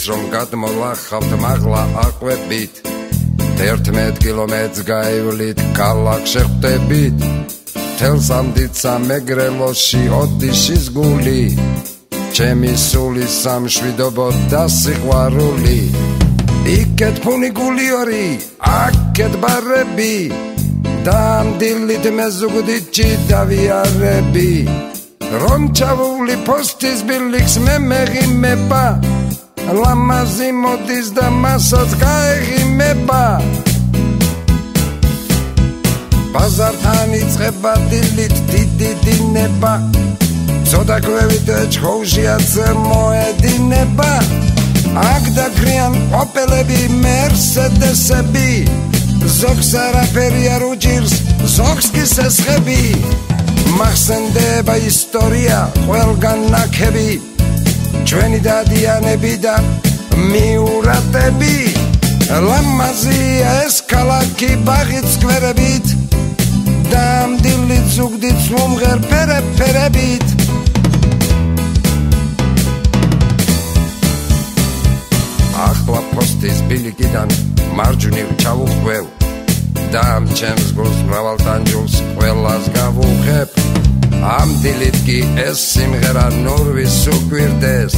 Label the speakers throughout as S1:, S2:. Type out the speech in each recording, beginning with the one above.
S1: რომ გადმოლახავთ მაღლა აყვებით 11 კილომეტრს გაივლით ქალაქ შეხვდებით თელს ამდით სამეგრელოში ოდიშის გული ჩემი სული სამშვიდობო და სიყვარული იქეთ ფუნიკული ორი აქეთ ბარები და ამ დილით მეზუგდით ჩიდავიარები რომ ჩავული პოსტის ბილიქს მე მეღიმება ლამაზი მოდის და მასაც გაეღიმება ბაზართან იწყება დილით დიდი დინება ცოტა კვევით ჩხოუშიაც მოედინება აქ დაგრიან ოპელები მერსედესები ზოგს არაფერი არ უჭირს ზოგს კი სესხები მახსენდება ისტორია ყველგან ნაქები ჩვენი დადიანები და მიურატები ლამაზია ეს ქალაქი ბაღით სკვერებით და ამ დილით ზუგდით მომღერ ფერებით ახლა პოსტის ბილიკიდან მარჯვნივ ჩავუხვევ და ამ ჩემს გულს მრავალ ტანჯულს ყველას გავუღებ ამ დილით კი ეს სიმღერა ნურვის უკვირდეს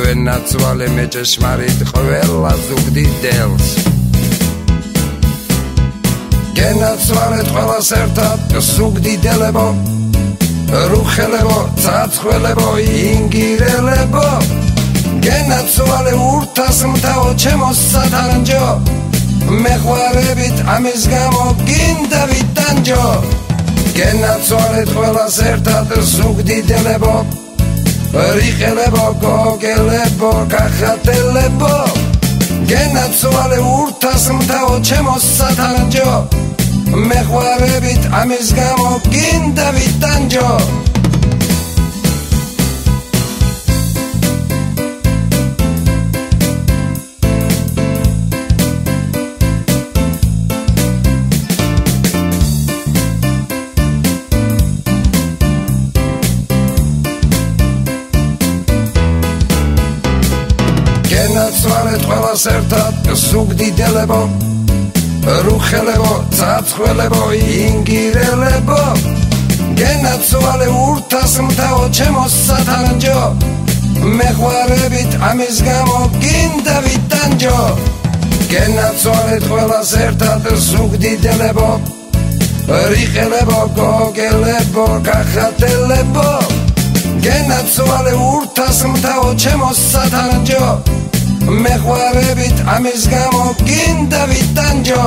S1: ვენაცვალე მეჭეშმარით ყველა ზუგდიდელს გენაცვალეთ ყველას ერთად ზუგდიდელებო რუხელებო ცაცხველებო ინგირელებო გენაცვალე ურთასმთაო ჩემო სათანჯო მეყვარებით ამის გამო გინდა ვიტანჯო გენაცვალეთ ყველას ერთად ზუგდიდელებო რიხელებო გოგელებო კახატელებო გენაცვალე ურთასმთაო ჩემო სათანჯო მეყვარებით ამის გამო გინდა ვიტანჯო გენაცვალეთ ყველას ერთად ზუგდიდელებო რუხელებო ცაცხველებო ინგირელებო გენაცვალე ურთასმთაო ჩემო სათანჯო მეყვარებით ამის გამო გინდა ვიტანჯო გენაცვალეთ ყველას ერთად ზუგდიდელებო რიხელებო გოგელებო კახატელებო გენაცვალე ურთასმთაო ჩემო სათანჯო მეყვარებით ამის გამო გინდა ვიტანჯო